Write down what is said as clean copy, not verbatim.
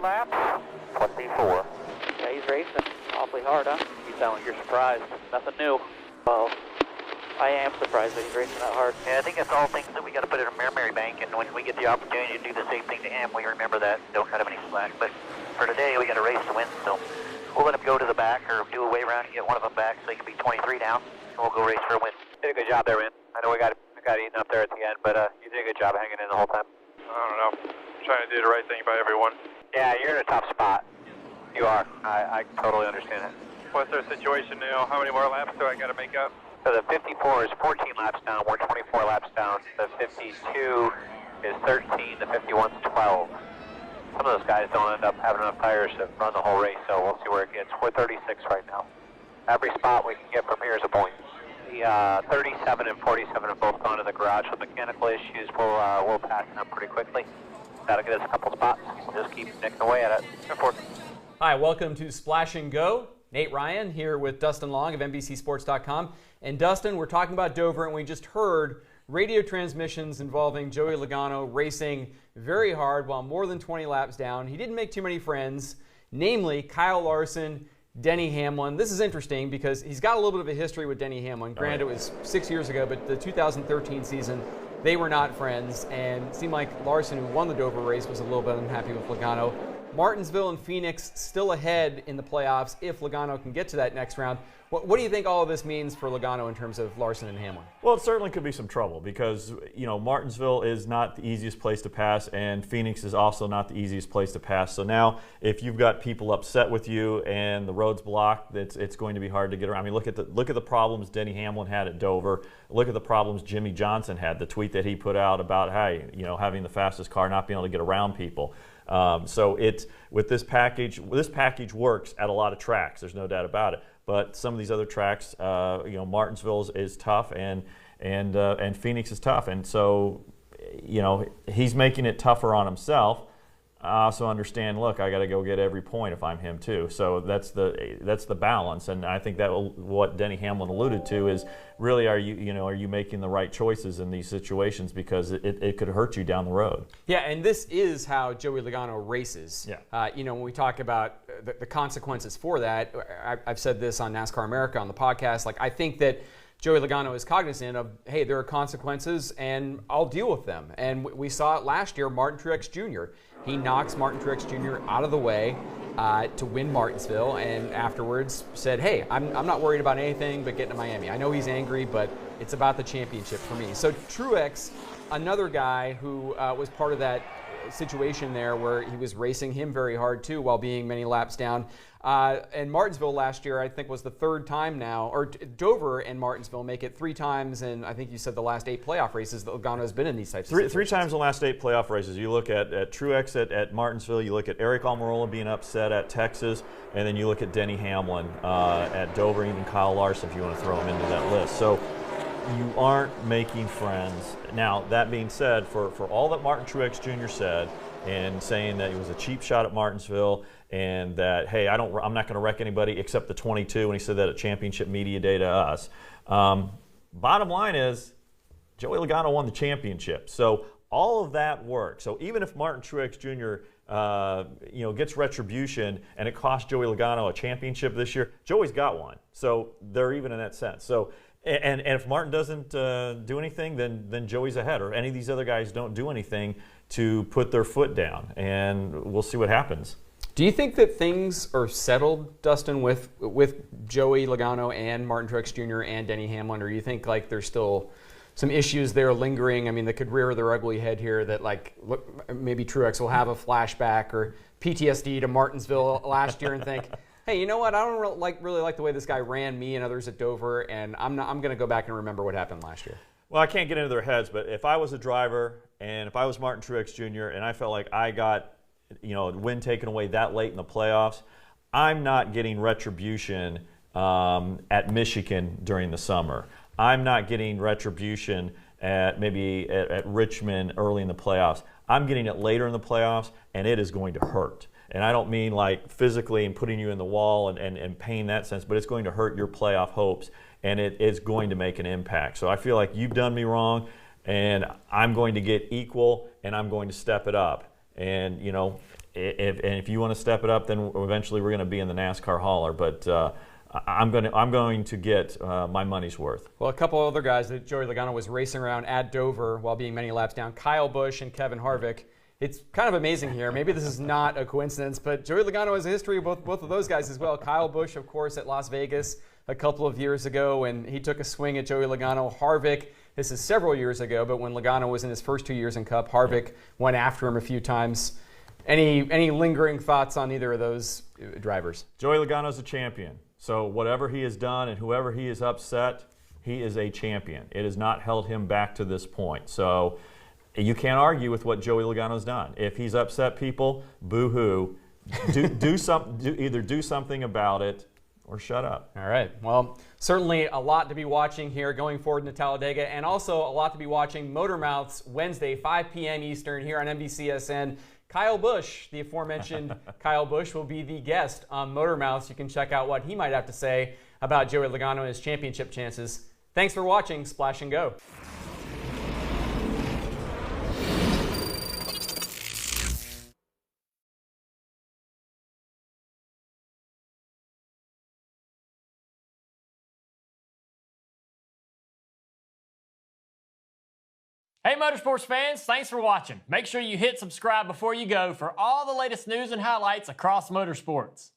good laps? 24. Yeah, he's racing awfully hard, huh? You sound like you're surprised. Nothing new. Well, I am surprised that he's racing that hard. Yeah, I think it's all things that we got to put in a memory bank, and when we get the opportunity to do the same thing to him, we remember that and don't cut him any slack. But for today, we got a race to win, so we'll let him go to the back or do a way around and get one of them back so he can be 23 down, and we'll go race for a win. Did a good job there, Win. I know we got eaten up there at the end, but you did a good job hanging in the whole time. I don't know. I'm trying to do the right thing by everyone. Yeah, you're in a tough spot. You are. I totally understand it. What's our situation now? How many more laps do I got to make up? So the 54 is 14 laps down. We're 24 laps down. The 52 is 13. The 51's 12. Some of those guys don't end up having enough tires to run the whole race, so we'll see where it gets. We're 36 right now. Every spot we can get from here is a point. The 37 and 47 have both gone to the garage with mechanical issues. We'll pass them pretty quickly. That'll get us a couple spots. We'll just keep nicking away at it. Hi, welcome to Spalsh Go. Nate Ryan here with Dustin Long of NBCSports.com. And Dustin, we're talking about Dover, and we just heard radio transmissions involving Joey Logano racing very hard while more than 20 laps down. He didn't make too many friends, namely Kyle Larson, Denny Hamlin. This is interesting because he's got a little bit of a history with Denny Hamlin. Granted, it was 6 years ago, but the 2013 season, they were not friends, and it seemed like Larson, who won the Dover race, was a little bit unhappy with Logano. Martinsville and Phoenix still ahead in the playoffs if Logano can get to that next round. What do you think all of this means for Logano in terms of Larson and Hamlin? Well, it certainly could be some trouble because, you know, Martinsville is not the easiest place to pass, and Phoenix is also not the easiest place to pass. So now, if you've got people upset with you and the road's blocked, it's going to be hard to get around. I mean, look at the problems Denny Hamlin had at Dover. Look at the problems Jimmy Johnson had. The tweet that he put out about, hey, you know, having the fastest car, not being able to get around people. So with this package works at a lot of tracks. There's no doubt about it. But some of these other tracks, you know, Martinsville is tough, and Phoenix is tough, and so, you know, he's making it tougher on himself. I also understand. Look, I got to go get every point if I'm him too. So that's the balance, and I think that what Denny Hamlin alluded to is really are you making the right choices in these situations, because it could hurt you down the road. Yeah, and this is how Joey Logano races. Yeah. You know, when we talk about the consequences for that, I've said this on NASCAR America on the podcast. Like, I think that Joey Logano is cognizant of, hey, there are consequences, and I'll deal with them. And we saw it last year. Martin Truex Jr. He knocks Martin Truex Jr. out of the way to win Martinsville, and afterwards said, hey, I'm not worried about anything but getting to Miami. I know he's angry, but it's about the championship for me. So Truex, another guy who was part of that situation there where he was racing him very hard too while being many laps down. And Martinsville last year, I think, was the third time now, or Dover and Martinsville make it 3 times, and I think you said the last 8 playoff races that Logano has been in these types of situations. 3 times the last 8 playoff races. You look at Truex at Martinsville, you look at Eric Almirola being upset at Texas, and then you look at Denny Hamlin at Dover, even Kyle Larson if you want to throw him into that list. So you aren't making friends. Now, that being said, for all that Martin Truex Jr. said, and saying that it was a cheap shot at Martinsville, and that, hey, I'm not going to wreck anybody except the 22, and he said that at Championship Media Day to us. Bottom line is, Joey Logano won the championship, so all of that works. So even if Martin Truex Jr. Gets retribution and it cost Joey Logano a championship this year, Joey's got one. So they're even in that sense. So. And if Martin doesn't do anything, then Joey's ahead, or any of these other guys don't do anything to put their foot down, and we'll see what happens. Do you think that things are settled, Dustin, with Joey Logano and Martin Truex Jr. and Denny Hamlin, or do you think like there's still some issues there lingering? I mean, that could rear their ugly head here. That like, look, maybe Truex will have a flashback or PTSD to Martinsville last year and think, hey, you know what? I don't really like the way this guy ran me and others at Dover, and I'm going to go back and remember what happened last year. Well, I can't get into their heads, but if I was a driver and if I was Martin Truex Jr. and I felt like I got, a win taken away that late in the playoffs, I'm not getting retribution at Michigan during the summer. I'm not getting retribution at Richmond early in the playoffs. I'm getting it later in the playoffs, and it is going to hurt. And I don't mean like physically and putting you in the wall and pain that sense, but it's going to hurt your playoff hopes, and it is going to make an impact. So I feel like you've done me wrong, and I'm going to get equal, and I'm going to step it up. And, if you want to step it up, then eventually we're going to be in the NASCAR hauler. But I'm going to get my money's worth. Well, a couple other guys that Joey Logano was racing around at Dover while being many laps down, Kyle Busch and Kevin Harvick. It's kind of amazing here. Maybe this is not a coincidence, but Joey Logano has a history of both of those guys as well. Kyle Busch, of course, at Las Vegas a couple of years ago, and he took a swing at Joey Logano. Harvick, this is several years ago, but when Logano was in his first 2 years in Cup, Harvick went after him a few times. Any lingering thoughts on either of those drivers? Joey Logano's a champion. So whatever he has done and whoever he has upset, he is a champion. It has not held him back to this point. So you can't argue with what Joey Logano's done. If he's upset people, boo-hoo. Either do something about it or shut up. All right. Well, certainly a lot to be watching here going forward into Talladega, and also a lot to be watching Motor Mouths Wednesday, 5 p.m. Eastern here on NBCSN. Kyle Busch, the aforementioned Kyle Busch, will be the guest on Motor Mouths. You can check out what he might have to say about Joey Logano and his championship chances. Thanks for watching Splash and Go. Hey Motorsports fans, thanks for watching. Make sure you hit subscribe before you go for all the latest news and highlights across motorsports.